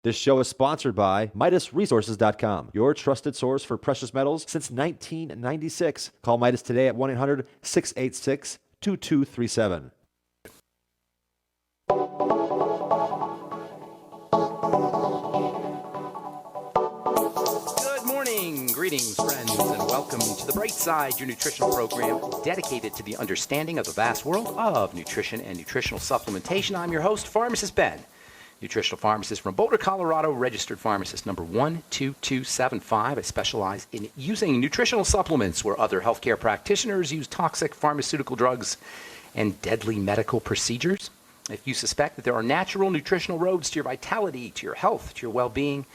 This show is sponsored by MidasResources.com, your trusted source for precious metals since 1996. Call Midas today at 1-800-686-2237. Good morning, greetings, friends, and welcome to The Bright Side, your nutritional program dedicated to the understanding of the vast world of nutrition and nutritional supplementation. I'm your host, Pharmacist Ben. Nutritional pharmacist from Boulder, Colorado, registered pharmacist number 12275. I specialize in using nutritional supplements where other healthcare practitioners use toxic pharmaceutical drugs and deadly medical procedures. If you suspect that there are natural nutritional roads to your vitality, to your health, to your well-being,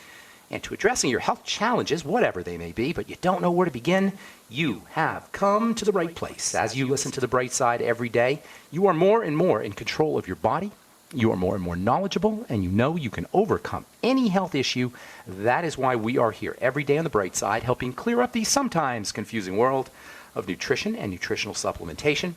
and to addressing your health challenges, whatever they may be, but you don't know where to begin, you have come to the right place. As you listen to The Bright Side every day, you are more and more in control of your body. You are more and more knowledgeable, and you know you can overcome any health issue. That is why we are here every day on The Bright Side, helping clear up the sometimes confusing world of nutrition and nutritional supplementation.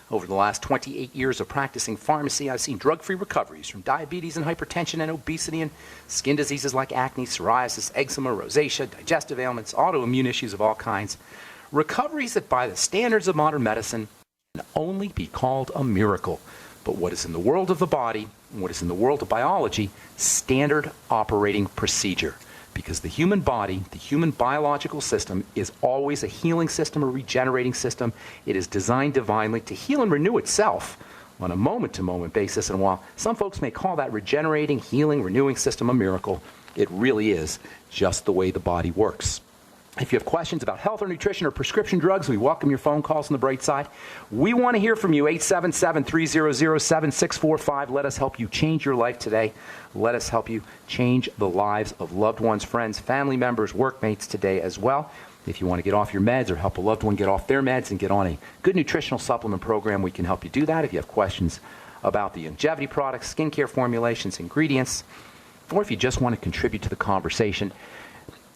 Over the last 28 years of practicing pharmacy, I've seen drug-free recoveries from diabetes and hypertension and obesity and skin diseases like acne, psoriasis, eczema, rosacea, digestive ailments, autoimmune issues of all kinds. Recoveries that by the standards of modern medicine can only be called a miracle. But what is in the world of the body, and what is in the world of biology, standard operating procedure. Because the human body, the human biological system, is always a healing system, a regenerating system. It is designed divinely to heal and renew itself on a moment-to-moment basis. And while some folks may call that regenerating, healing, renewing system a miracle, it really is just the way the body works. If you have questions about health or nutrition or prescription drugs, we welcome your phone calls on The Bright Side. We want to hear from you, 877-300-7645. Let us help you change your life today. Let us help you change the lives of loved ones, friends, family members, workmates today as well. If you want to get off your meds or help a loved one get off their meds and get on a good nutritional supplement program, we can help you do that. If you have questions about the longevity products, skincare formulations, ingredients, or if you just want to contribute to the conversation,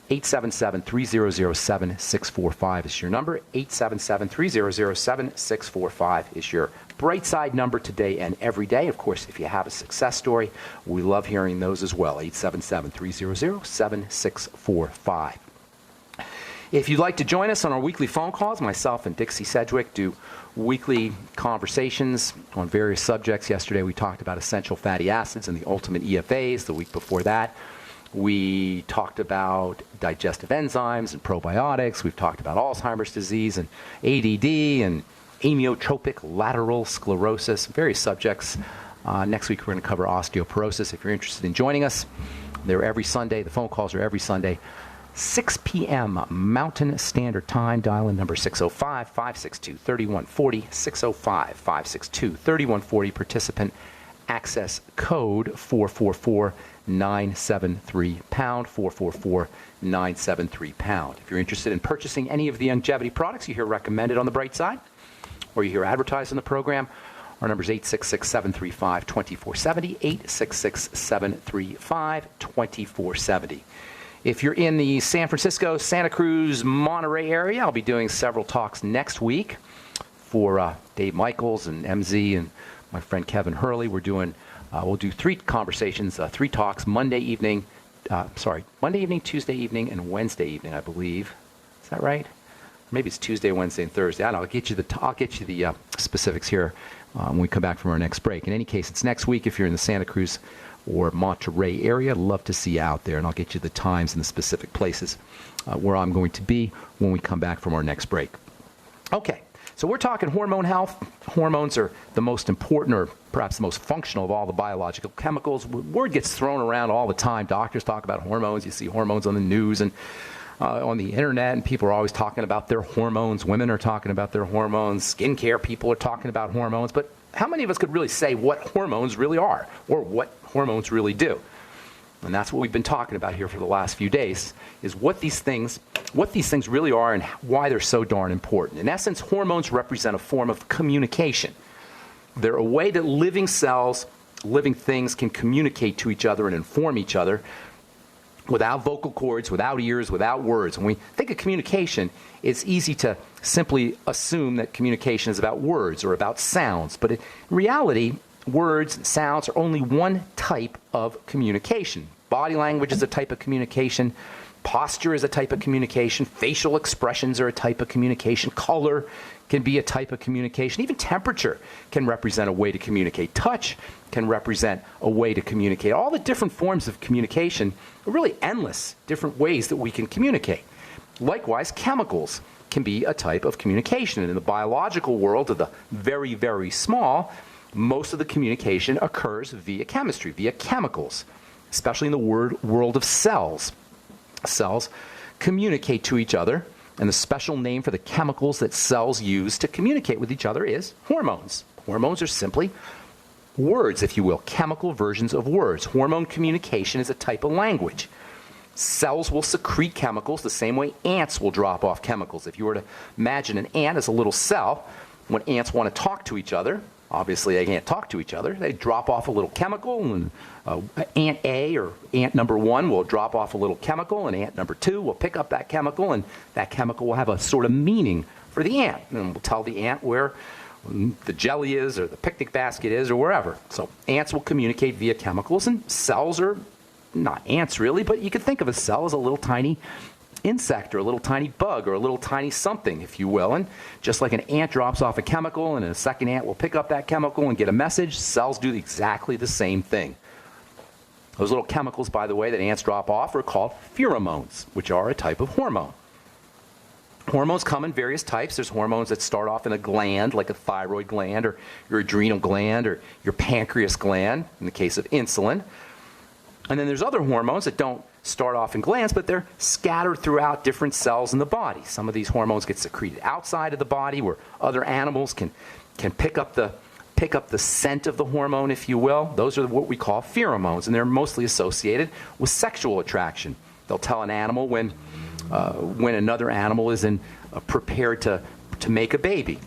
877-300-7645 is your number. 877-300-7645 is your Bright Side number today and every day. Of course, if you have a success story, we love hearing those as well. 877-300-7645. If you'd like to join us on our weekly phone calls, myself and Dixie Sedgwick do weekly conversations on various subjects. Yesterday we talked about essential fatty acids and the ultimate EFAs. The week before that, we talked about digestive enzymes and probiotics. We've talked about Alzheimer's disease and ADD and amyotrophic lateral sclerosis, various subjects. Next week, we're going to cover osteoporosis. If you're interested in joining us, they're every Sunday. The phone calls are every Sunday, 6 p.m. Mountain Standard Time. Dial in number 605-562-3140, 605-562-3140. Participant access code 444-973-pound, 444-973-pound. If you're interested in purchasing any of the longevity products you hear recommended on The Bright Side, or you hear advertised in the program, our number is 866-735-2470, 866-735-2470. If you're in the San Francisco, Santa Cruz, Monterey area, I'll be doing several talks next week for Dave Michaels and MZ and my friend Kevin Hurley. We'll do 3 conversations, 3 talks, Monday evening, Tuesday evening, and Wednesday evening, I believe. Is that right? Maybe it's Tuesday, Wednesday, and Thursday. I don't know. I'll get you the specifics here when we come back from our next break. In any case, it's next week. If you're in the Santa Cruz or Monterey area, I'd love to see you out there, and I'll get you the times and the specific places where I'm going to be when we come back from our next break. Okay. So we're talking hormone health. Hormones are the most important, or perhaps the most functional of all the biological chemicals. Word gets thrown around all the time. Doctors talk about hormones. You see hormones on the news and on the internet, and people are always talking about their hormones. Women are talking about their hormones. Skincare people are talking about hormones. But how many of us could really say what hormones really are, or what hormones really do? And that's what we've been talking about here for the last few days, is what these things really are and why they're so darn important. In essence, hormones represent a form of communication. They're a way that living cells, living things can communicate to each other and inform each other without vocal cords, without ears, without words. When we think of communication, it's easy to simply assume that communication is about words or about sounds. But in reality, words and sounds are only one type of communication. Body language is a type of communication. Posture is a type of communication. Facial expressions are a type of communication. Color can be a type of communication. Even temperature can represent a way to communicate. Touch can represent a way to communicate. All the different forms of communication are really endless different ways that we can communicate. Likewise, chemicals can be a type of communication. And in the biological world of the very, very small, most of the communication occurs via chemistry, via chemicals, especially in the world of cells. Cells communicate to each other, and the special name for the chemicals that cells use to communicate with each other is hormones. Hormones are simply words, if you will, chemical versions of words. Hormone communication is a type of language. Cells will secrete chemicals the same way ants will drop off chemicals. If you were to imagine an ant as a little cell, when ants want to talk to each other, obviously they can't talk to each other. They drop off a little chemical, and ant A or ant number 1 will drop off a little chemical, and ant number 2 will pick up that chemical, and that chemical will have a sort of meaning for the ant, and will tell the ant where the jelly is or the picnic basket is or wherever. So ants will communicate via chemicals, and cells are not ants really, but you could think of a cell as a little tiny insect or a little tiny bug or a little tiny something, if you will. And just like an ant drops off a chemical and a second ant will pick up that chemical and get a message, cells do exactly the same thing. Those little chemicals, by the way, that ants drop off are called pheromones, which are a type of hormone. Hormones come in various types. There's hormones that start off in a gland, like a thyroid gland or your adrenal gland or your pancreas gland, in the case of insulin. And then there's other hormones that don't start off in glands, but they're scattered throughout different cells in the body. Some of these hormones get secreted outside of the body, where other animals can pick up the scent of the hormone, if you will. Those are what we call pheromones, and they're mostly associated with sexual attraction. They'll tell an animal when another animal is prepared to make a baby.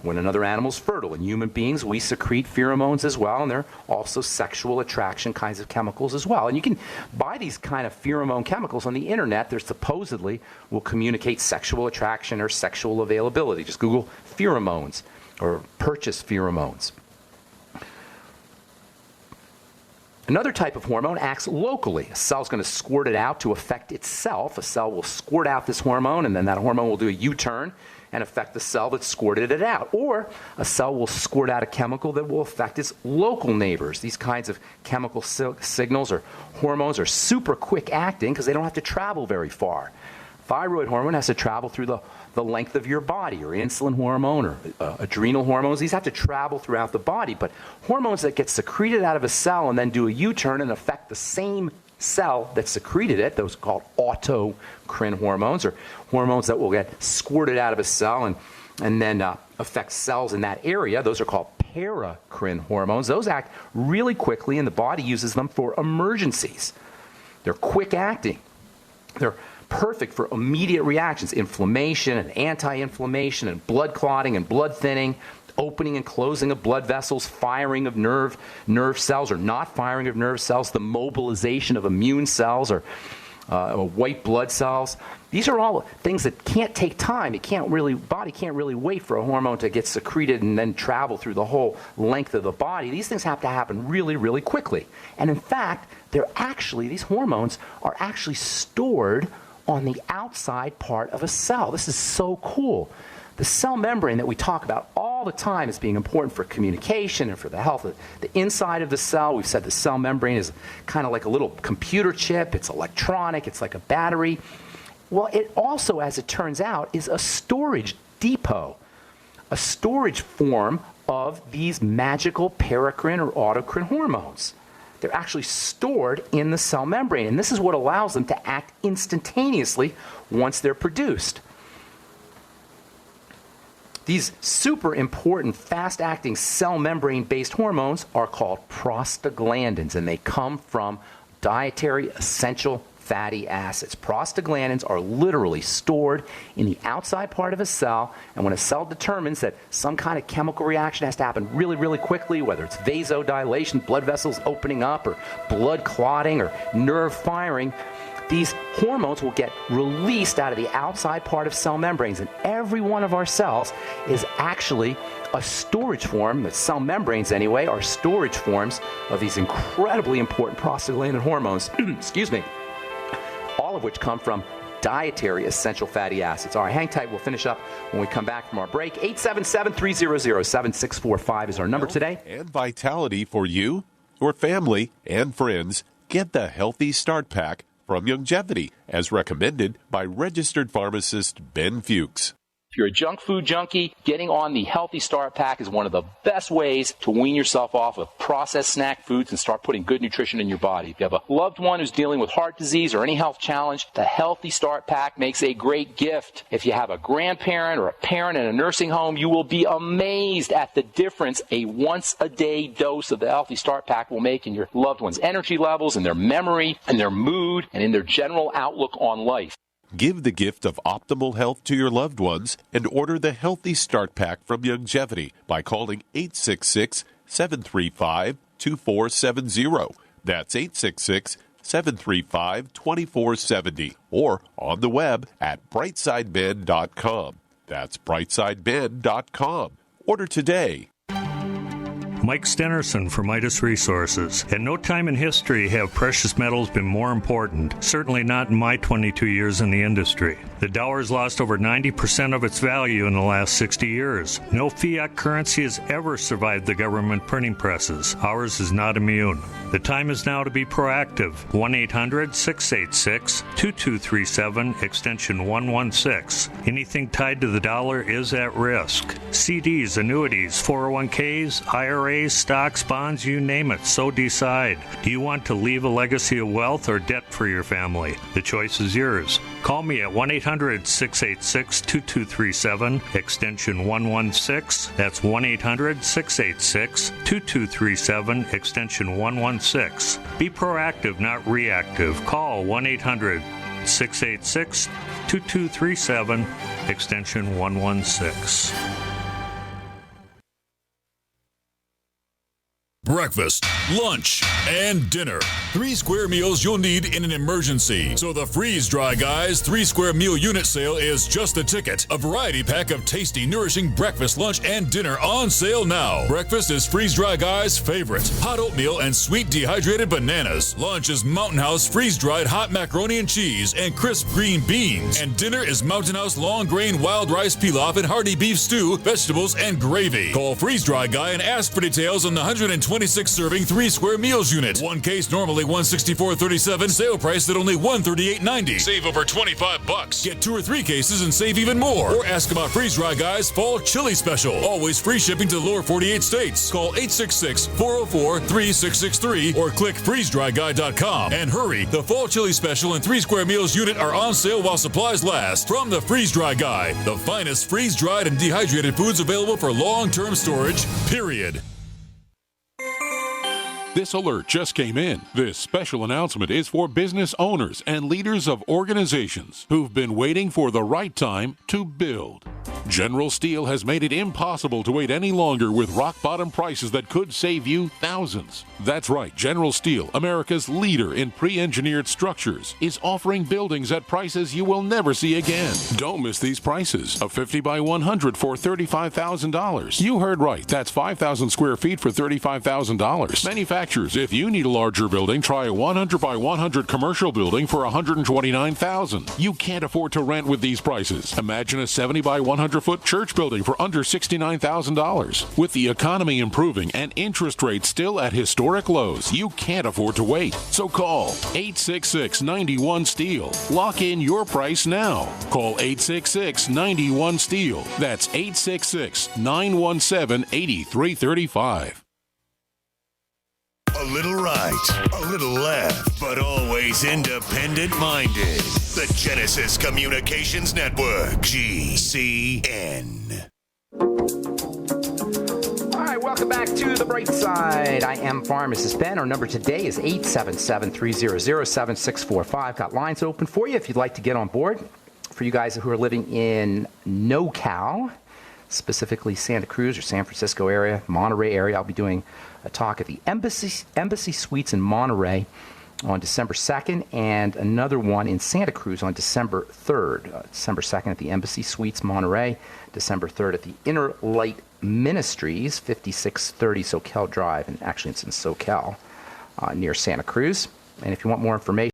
When another animal's fertile. In human beings, we secrete pheromones as well, and they're also sexual attraction kinds of chemicals as well. And you can buy these kind of pheromone chemicals on the internet. They're supposedly will communicate sexual attraction or sexual availability. Just Google pheromones or purchase pheromones. Another type of hormone acts locally. A cell's going to squirt it out to affect itself. A cell will squirt out this hormone, and then that hormone will do a U-turn and affect the cell that squirted it out. Or a cell will squirt out a chemical that will affect its local neighbors. These kinds of chemical signals or hormones are super quick acting because they don't have to travel very far. Thyroid hormone has to travel through the length of your body, or insulin hormone or adrenal hormones. These have to travel throughout the body, but hormones that get secreted out of a cell and then do a U-turn and affect the same cell that secreted it, those are called autocrine hormones, or hormones that will get squirted out of a cell and then affect cells in that area. Those are called paracrine hormones. Those act really quickly, and the body uses them for emergencies. They're quick acting. They're perfect for immediate reactions, inflammation and anti-inflammation and blood clotting and blood thinning, opening and closing of blood vessels, firing of nerve cells or not firing of nerve cells, the mobilization of immune cells or white blood cells. These are all things that can't take time. Body can't really wait for a hormone to get secreted and then travel through the whole length of the body. These things have to happen really, really quickly. And in fact, these hormones are actually stored on the outside part of a cell. This is so cool. The cell membrane that we talk about all the time as being important for communication and for the health of the inside of the cell. We've said the cell membrane is kind of like a little computer chip. It's electronic. It's like a battery. Well, it also, as it turns out, is a storage depot, a storage form of these magical paracrine or autocrine hormones. They're actually stored in the cell membrane, and this is what allows them to act instantaneously once they're produced. These super important, fast-acting cell membrane-based hormones are called prostaglandins, and they come from dietary essential fatty acids. Prostaglandins are literally stored in the outside part of a cell, and when a cell determines that some kind of chemical reaction has to happen really, really quickly, whether it's vasodilation, blood vessels opening up, or blood clotting, or nerve firing, these hormones will get released out of the outside part of cell membranes, and every one of our cells is actually a storage form. The cell membranes, anyway, are storage forms of these incredibly important prostaglandin hormones, excuse me, all of which come from dietary essential fatty acids. All right, hang tight. We'll finish up when we come back from our break. 877-300-7645 is our number today. And vitality for you, your family, and friends. Get the Healthy Start Pack from Longevity, as recommended by registered pharmacist Ben Fuchs. If you're a junk food junkie, getting on the Healthy Start Pack is one of the best ways to wean yourself off of processed snack foods and start putting good nutrition in your body. If you have a loved one who's dealing with heart disease or any health challenge, the Healthy Start Pack makes a great gift. If you have a grandparent or a parent in a nursing home, you will be amazed at the difference a once-a-day dose of the Healthy Start Pack will make in your loved one's energy levels, in their memory, in their mood, and in their general outlook on life. Give the gift of optimal health to your loved ones and order the Healthy Start Pack from Longevity by calling 866-735-2470. That's 866-735-2470. Or on the web at brightsideben.com. That's brightsideben.com. Order today. Mike Stenerson for Midas Resources. At no time in history have precious metals been more important, certainly not in my 22 years in the industry. The dollar has lost over 90% of its value in the last 60 years. No fiat currency has ever survived the government printing presses. Ours is not immune. The time is now to be proactive. 1-800-686-2237, extension 116. Anything tied to the dollar is at risk. CDs, annuities, 401ks, IRAs, stocks, bonds, you name it, so decide. Do you want to leave a legacy of wealth or debt for your family? The choice is yours. Call me at 1-800-686-2237, extension 116. That's 1-800-686-2237, extension 116. Be proactive, not reactive. Call 1-800-686-2237, extension 116. Breakfast, lunch, and dinner. 3 square meals you'll need in an emergency. So the Freeze Dry Guys 3 square meal unit sale is just a ticket. A variety pack of tasty, nourishing breakfast, lunch, and dinner on sale now. Breakfast is Freeze Dry Guys' favorite. Hot oatmeal and sweet dehydrated bananas. Lunch is Mountain House freeze-dried hot macaroni and cheese and crisp green beans. And dinner is Mountain House long grain wild rice pilaf and hearty beef stew, vegetables, and gravy. Call Freeze Dry Guy and ask for details on the 126-serving 3 square meals unit. One case normally $164.37. Sale price at only $138.90. Save over $25. Get 2 or 3 cases and save even more. Or ask about Freeze Dry Guys Fall Chili Special. Always free shipping to the lower 48 states. Call 866-404-3663 or click freezedryguy.com. And hurry, the Fall Chili Special and 3 square meals unit are on sale while supplies last. From the Freeze Dry Guy, the finest freeze-dried and dehydrated foods available for long-term storage, period. This alert just came in. This special announcement is for business owners and leaders of organizations who've been waiting for the right time to build. General Steel has made it impossible to wait any longer with rock-bottom prices that could save you thousands. That's right, General Steel, America's leader in pre-engineered structures, is offering buildings at prices you will never see again. Don't miss these prices. A 50 by 100 for $35,000. You heard right. That's 5,000 square feet for $35,000. Manufacturers, if you need a larger building, try a 100 by 100 commercial building for $129,000. You can't afford to rent with these prices. Imagine a 70 by 100-foot church building for under $69,000. With the economy improving and interest rates still at historic lows, you can't afford to wait. So call 866-91-STEEL. Lock in your price now. Call 866-91-STEEL. That's 866-917-8335. A little right, a little left, but always independent-minded. The Genesis Communications Network, GCN. All right, welcome back to The Bright Side. I am Pharmacist Ben. Our number today is 877-300-7645. Got lines open for you if you'd like to get on board. For you guys who are living in NoCal, specifically Santa Cruz or San Francisco area, Monterey area, I'll be doing a talk at the Embassy Suites in Monterey on December 2nd, and another one in Santa Cruz on December 3rd. December 2nd at the Embassy Suites, Monterey. December 3rd at the Inner Light Ministries, 5630 Soquel Drive, and actually it's in Soquel, near Santa Cruz. And if you want more information,